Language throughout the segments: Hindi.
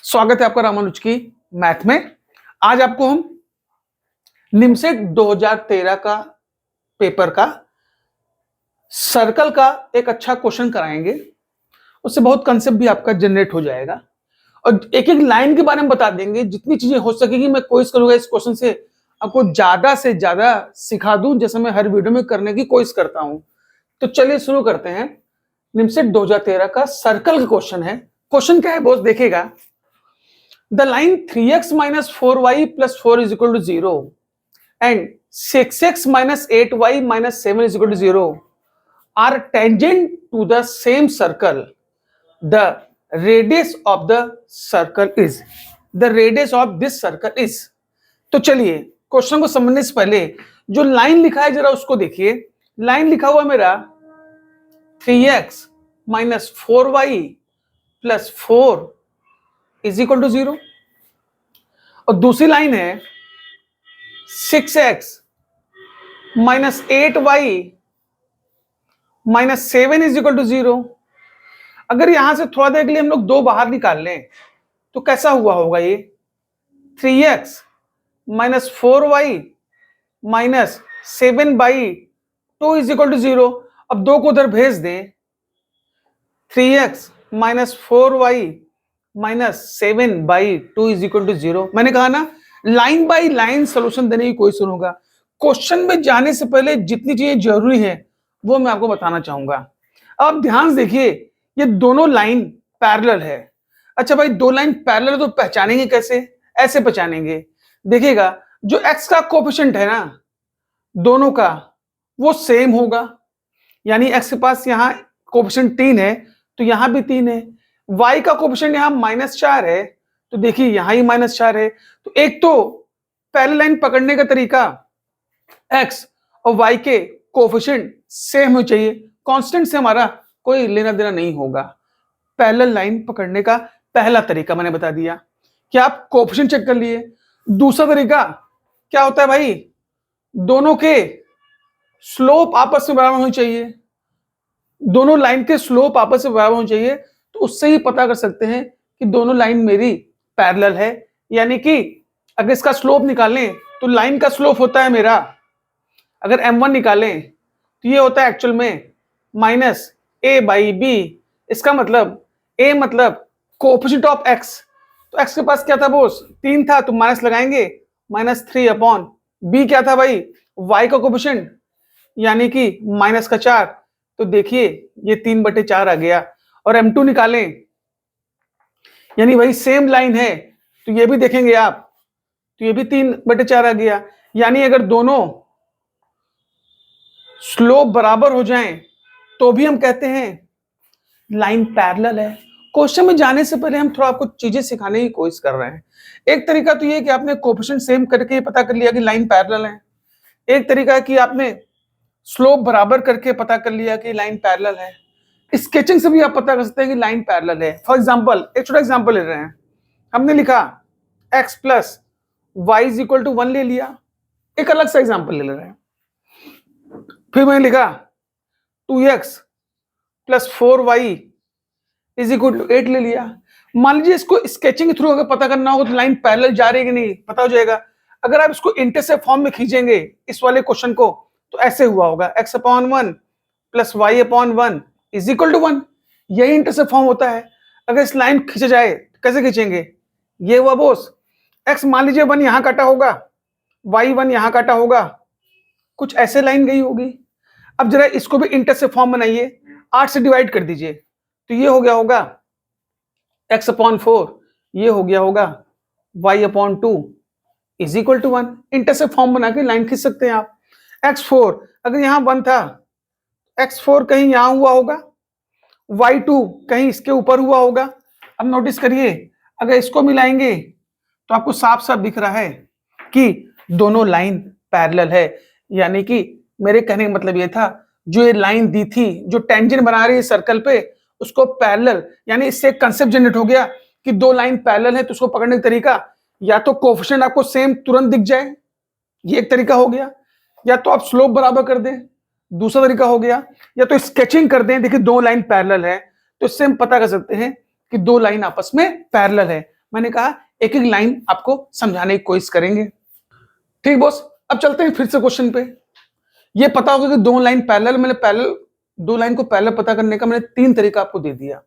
स्वागत है आपका रामानुज की मैथ में। आज आपको हम निमसेट 2013 का पेपर का सर्कल का एक अच्छा क्वेश्चन कराएंगे। उससे बहुत कंसेप्ट भी आपका जनरेट हो जाएगा और एक एक लाइन के बारे में बता देंगे। जितनी चीजें हो सकेगी मैं कोशिश करूंगा इस क्वेश्चन से आपको ज्यादा से ज्यादा सिखा दूं, जैसे मैं हर वीडियो में करने की कोशिश करता हूं। तो चलिए शुरू करते हैं। निमसेट 2013 का सर्कल का क्वेश्चन है। क्वेश्चन क्या है बॉस, देखिएगा। The line 3x minus 4y plus 4 is equal to 0 and 6x minus 8y minus 7 is equal to 0 are tangent to the same circle. The radius of the circle is. The radius of this circle is. तो चलिए क्वेश्चन को समझने से पहले जो लाइन लिखा है जरा उसको देखिए। लाइन लिखा हुआ मेरा 3x minus 4y plus 4 is equal to 0 और दूसरी लाइन है 6x minus 8y minus 7 is equal to 0। अगर यहां से थोड़ा देर के लिए हम लोग दो बाहर निकाल लें तो कैसा हुआ होगा ये 3x minus 4y minus 7/2 is equal to 0। अब दो को उधर भेज दें 3x minus 4y minus 7/2 is equal to 0। मैंने कहा ना लाइन बाय लाइन सोल्यूशन देने की कोशिश करूंगा। क्वेश्चन में जाने से पहले जितनी चीजें जरूरी है वो मैं आपको बताना चाहूंगा। अब ध्यान से देखिए, ये दोनों लाइन पैरेलल है। अच्छा भाई, दो लाइन पैरेलल है तो पहचानेंगे कैसे? ऐसे पहचानेंगे, देखिएगा जो x का कोएफिशिएंट है ना दोनों का वो सेम होगा, यानी x के पास यहाँ कोएफिशिएंट 3 है तो यहां भी 3 है। y का कोएफिशिएंट यहां -4 है तो देखिए यहां ही -4 है। तो एक तो पैरेलल लाइन पकड़ने का तरीका x और y के कोएफिशिएंट सेम होना चाहिए। कांस्टेंट से हमारा कोई लेना देना नहीं होगा। पैरेलल लाइन पकड़ने का पहला तरीका मैंने बता दिया कि आप कोएफिशिएंट चेक कर लिए। दूसरा तरीका क्या होता है भाई, दोनों के स्लोप आपस में बराबर होनी चाहिए। दोनों लाइन के स्लोप आपस में बराबर होनी चाहिए, तो उससे ही पता कर सकते हैं कि दोनों लाइन मेरी पैरेलल है। यानी कि अगर इसका स्लोप निकालें तो लाइन का स्लोप होता है मेरा, अगर m1 निकालें तो ये होता है एक्चुअल में -a/b। इसका मतलब a मतलब कोएफिशिएंट ऑफ x, तो x के पास क्या था बोस 3 था तो माइनस लगाएंगे -3/b। क्या था भाई y का कोएफिशिएंट यानी कि -4, तो देखिए ये 3/4 आ गया। और m2 निकालें यानी वही सेम लाइन है तो ये भी देखेंगे आप, तो ये भी 3/4 आ गया। यानी अगर दोनों स्लोप बराबर हो जाएं तो भी हम कहते हैं लाइन पैरेलल है। क्वेश्चन में जाने से पहले हम थोड़ा आपको चीजें सिखाने की कोशिश कर रहे हैं। एक तरीका तो ये कि आपने कोएफिशिएंट सेम करके पता कर लिया कि लाइन पैरेलल है। एक तरीका है कि आपने स्लोप बराबर करके पता कर लिया कि लाइन पैरेलल है। स्केचिंग से भी आप पता कर सकते हैं कि लाइन पैरेलल है। फॉर एग्जांपल एक छोटा एग्जांपल ले रहे हैं, हमने लिखा x plus y is equal to 1 ले लिया। एक अलग सा एग्जांपल ले रहे हैं, फिर मैंने लिखा 2x plus 4y is equal to 8 ले लिया। मान लीजिए इसको स्केचिंग के थ्रू अगर पता करना होगा तो लाइन पैरेलल जा रही है कि नहीं पता हो जाएगा। अगर आप इसको इंटरसेप्ट फॉर्म में खींचेंगे इस वाले क्वेश्चन को तो ऐसे हुआ होगा x/1 plus y/1 is equal to 1। यही इंटरसेप्ट फॉर्म होता है। अगर इस लाइन खींचा जाए कैसे खींचेंगे, ये हुआ बोस x मान लीजिए 1 यहां काटा होगा, y1 यहां काटा होगा, कुछ ऐसे लाइन गई होगी। अब जरा इसको भी इंटरसेप्ट फॉर्म बनाइए, 8 से डिवाइड कर दीजिए तो ये हो गया होगा x/4, ये हो गया होगा y/2 is equal to 1। Intercept form बना के लाइन खींच सकते हैं आप। x4 अगर यहां 1 था, x4 कहीं यहां हुआ होगा, y2 कहीं इसके ऊपर हुआ होगा। अब नोटिस करिए अगर इसको मिलाएंगे तो आपको साफ साफ दिख रहा है कि दोनों लाइन पैरेलल है। यानी कि मेरे कहने का मतलब ये था जो ये लाइन दी थी जो टेंजेंट बना रही है सर्कल पे उसको पैरेलल, यानी इससे एक कंसेप्ट जनरेट हो गया कि दो लाइन पैरेलल है तो उसको पकड़ने का तरीका या तो कोएफिशिएंट आपको सेम तुरंत दिख जाए, ये एक तरीका हो गया, या तो आप स्लोप बराबर कर दें, दूसरा तरीका हो गया, या तो स्केचिंग कर दें। देखिए दो लाइन पैरेलल है तो इससे हम पता कर सकते हैं कि दो लाइन आपस में पैरेलल है। मैंने कहा एक एक लाइन आपको समझाने की कोशिश करेंगे। ठीक बॉस, अब चलते हैं फिर से क्वेश्चन पे। ये पता होगा कि दो लाइन पैरेलल, मैंने पैरेलल दो लाइन को पैरेलल पता करने का मैंने 3 तरीका आपको दे दिया।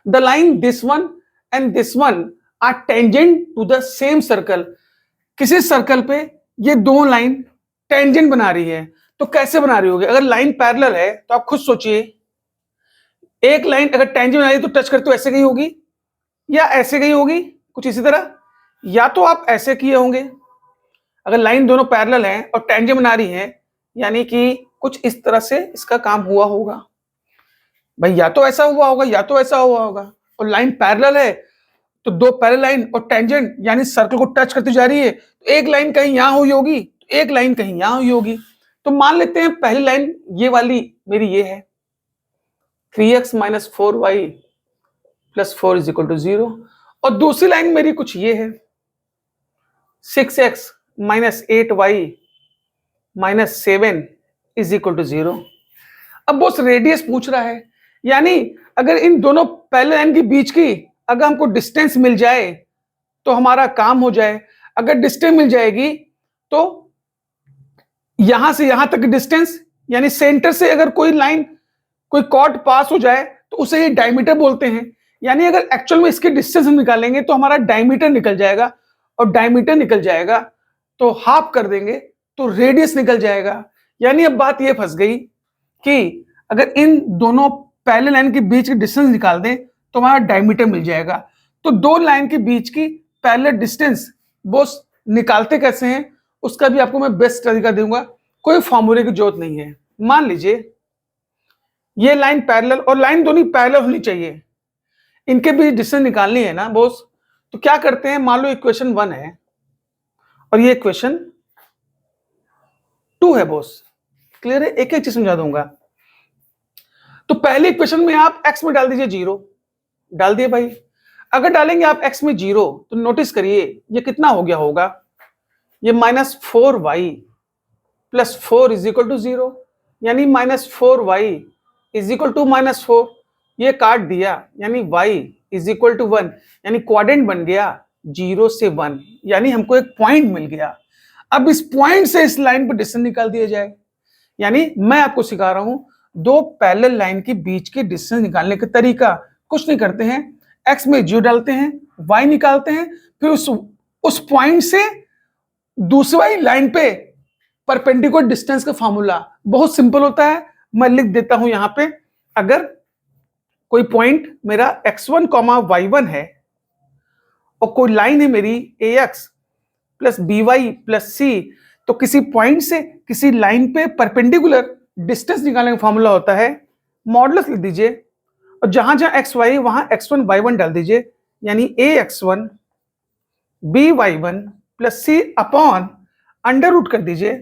The line this one and this one are tangent to the same circle. किसी सर्कल पे ये दो लाइन टेंजेंट बना रही है, तो कैसे बना रही होगी? अगर लाइन पैरेलल है तो आप खुद सोचिए, एक लाइन अगर टेंजेंट बना रही है तो टच करते हो ऐसे गई होगी या ऐसे गई होगी, कुछ इसी तरह, या तो आप ऐसे किए होंगे। अगर लाइन दोनों पैरेलल हैं और टेंजेंट बना रही है, यानी कि कुछ इस तरह से इसका काम हुआ होगा भाई, या तो ऐसा हुआ होगा या तो ऐसा हुआ होगा। और लाइन पैरेलल है तो दो पैरेलल लाइन और टेंजेंट यानी सर्कल को टच करती जा रही है, तो एक लाइन कहीं यहां हुई होगी, एक लाइन कहीं यहां हुई होगी। तो मान लेते हैं पहली लाइन ये वाली मेरी ये है 3x minus 4y plus 4 is equal to 0, और दूसरी लाइन मेरी कुछ ये है 6x minus 8y minus 7 is equal to 0। अब बॉस रेडियस पूछ रहा है, यानी अगर इन दोनों पैरेलल लाइन के बीच की अगर हमको डिस्टेंस मिल जाए तो हमारा काम हो जाए। अगर डिस्टेंस मिल जाएगी तो यहां से यहां तक डिस्टेंस, यानी सेंटर से अगर कोई लाइन कोई कॉर्ड पास हो जाए तो उसे ये डायमीटर बोलते हैं। यानी अगर एक्चुअल में इसके डिस्टेंस हम निकालेंगे तो हमारा डायमीटर निकल जाएगा, और डायमीटर निकल जाएगा तो हाफ कर देंगे तो रेडियस निकल जाएगा। यानी अब बात ये फंस गई कि अगर इन दोनों पैरेलल लाइन के बीच की डिस्टेंस निकाल दें तो हमारा डायमीटर मिल जाएगा। तो दो लाइन के बीच की पैरेलल डिस्टेंस बॉस निकालते कैसे हैं उसका भी आपको मैं बेस्ट तरीका दूंगा, कोई फॉर्मूले की जरूरत नहीं है। मान लीजिए ये लाइन पैरेलल और लाइन दोनों पैरेलल होनी चाहिए, इनके बीच डिस्टेंस निकालनी है ना बॉस। तो क्या करते हैं, मान लो इक्वेशन 1 है और ये इक्वेशन 2 है बॉस। क्लियर है? एक एक चीज समझा दूंगा। तो पहले इक्वेशन में आप x में डाल दीजिए 0, डाल दिए भाई। अगर डालेंगे आप x में 0 तो नोटिस करिए ये कितना हो गया होगा, ये minus 4y plus 4 is equal to 0, यानी minus 4y is equal to minus 4। ये काट दिया यानी y इज इक्वल टू 1, यानी क्वाड्रेंट बन गया 0 से 1, यानी हमको एक पॉइंट मिल गया। अब इस पॉइंट से इस लाइन पर डिस्टेंस निकाल दिया जाए। यानी मैं आपको सिखा रहा हूं दो पैरेलल लाइन के बीच के डिस्टेंस निकालने का तरीका। कुछ नहीं करते हैं, x में 0 डालते हैं, y निकालते हैं, फिर उस पॉइंट से दूसरी लाइन पे परपेंडिकुलर डिस्टेंस का फॉर्मूला बहुत सिंपल होता है। मैं लिख देता हूं यहां पे, अगर कोई पॉइंट मेरा x1, y1 है और कोई लाइन है मेरी ax plus by plus c, तो किसी पॉइंट से किसी लाइन पे परपेंडिकुलर डिस्टेंस निकालने का फॉर्मूला होता है मॉडुलस लिख दीजिए, और जहां जहां x y वहां x1 y1 डाल दीजिए, यानी ax1 by1 plus c upon under root कर दीजिए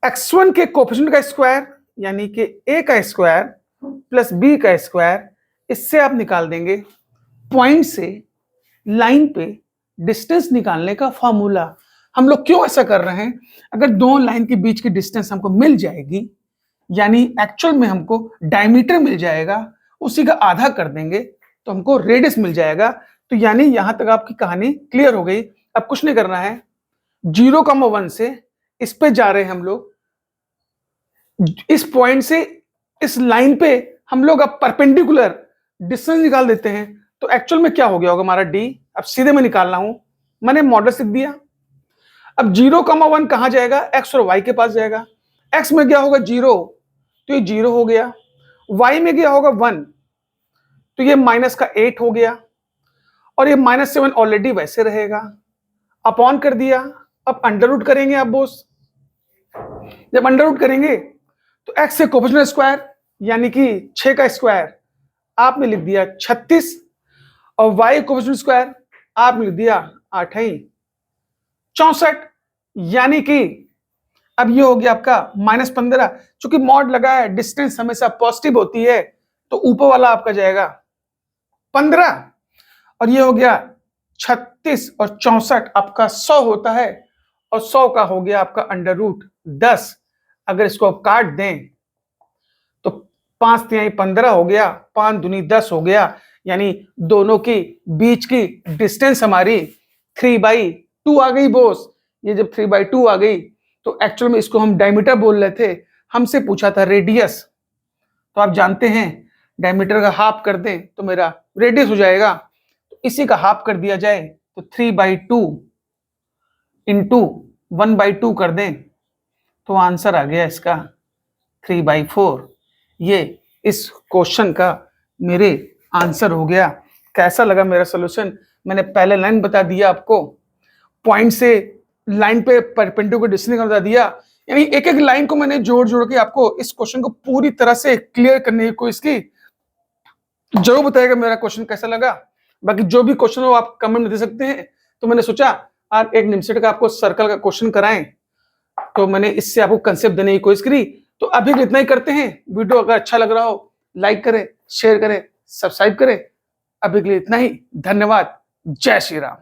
x1 के कोएफिशिएंट का स्क्वायर यानी कि a का स्क्वायर प्लस b का स्क्वायर। इससे आप निकाल देंगे पॉइंट से लाइन पे डिस्टेंस निकालने का फॉर्मूला। हम लोग क्यों ऐसा कर रहे हैं, अगर दो लाइन के बीच की डिस्टेंस हमको मिल जाएगी, यानी एक्चुअल में हमको डायमीटर मिल जाएगा, उसी का आधा कर देंगे तो हमको रेडियस मिल जाएगा। तो यानी यहां तक आपकी कहानी क्लियर हो गई। अब कुछ नहीं करना है, 0,1 से इस पे जा रहे हैं हम लोग, इस पॉइंट से इस लाइन पे हम लोग अब परपेंडिकुलर डिस्टेंस निकाल देते हैं। तो एक्चुअल में क्या हो गया होगा हमारा d, अब सीधे में निकालना हूं, मैंने मॉडल लिख दिया। अब 0,1 कहां जाएगा, x और y के पास जाएगा। x में गया होगा 0 तो ये 0 हो गया, y में गया होगा 1 तो ये माइनस का 8 हो गया, और ये -7 ऑलरेडी वैसे रहेगा, अपॉन कर दिया। अब अंडर रूट करेंगे आप बॉस, जब अंडर रूट करेंगे तो x से कोएफिशिएंट स्क्वायर यानी कि 6 का स्क्वायर आपने लिख दिया 36, और y कोएफिशिएंट स्क्वायर आपने लिख दिया 8 64, यानी कि अब ये हो गया आपका -15। चूंकि मॉड लगा है, डिस्टेंस हमेशा पॉजिटिव होती है, तो ऊपर वाला आपका जाएगा 15, और ये हो गया 36 और 64 आपका 100 होता है, और 100 का हो गया आपका अंडर रूट 10। अगर इसको आप काट दें तो 5 तिहाई 15 हो गया, 5 दूनी 10 हो गया, यानी दोनों की बीच की डिस्टेंस हमारी 3/2 आ गई बॉस। ये जब 3/2 आ गई तो एक्चुअल में इसको हम डायमीटर बोल रहे थे, हमसे पूछा था रेडियस। तो आप जानते हैं डायमीटर का हाफ कर दें तो मेरा रेडियस हो जाएगा, तो इसी का हाफ कर दिया जाए तो 3/2 इंटू 1/2 कर दें तो आंसर आ गया इसका 3/4। ये इस क्वेश्चन का मेरे आंसर हो गया। कैसा लगा मेरा सोल्यूशन? मैंने पहले लाइन बता दिया आपको, पॉइंट से लाइन पे परपेंडिकुलर डिस्टेंस बता दिया, यानी एक एक लाइन को मैंने जोड़ जोड़ के आपको इस क्वेश्चन को पूरी तरह से क्लियर करने की कोशिश की। जरूर बताइएगा मेरा क्वेश्चन कैसा लगा। बाकी जो भी क्वेश्चन हो आप कमेंट में दे सकते हैं। तो मैंने सोचा आप एक निमसेट का आपको सर्कल का क्वेश्चन कराएं, तो मैंने इससे आपको कंसेप्ट देने की कोशिश करी। तो अभी के लिए इतना ही करते हैं। वीडियो अगर अच्छा लग रहा हो लाइक करें, शेयर करें, सब्सक्राइब करें। अभी के लिए इतना ही। धन्यवाद। जय श्री राम।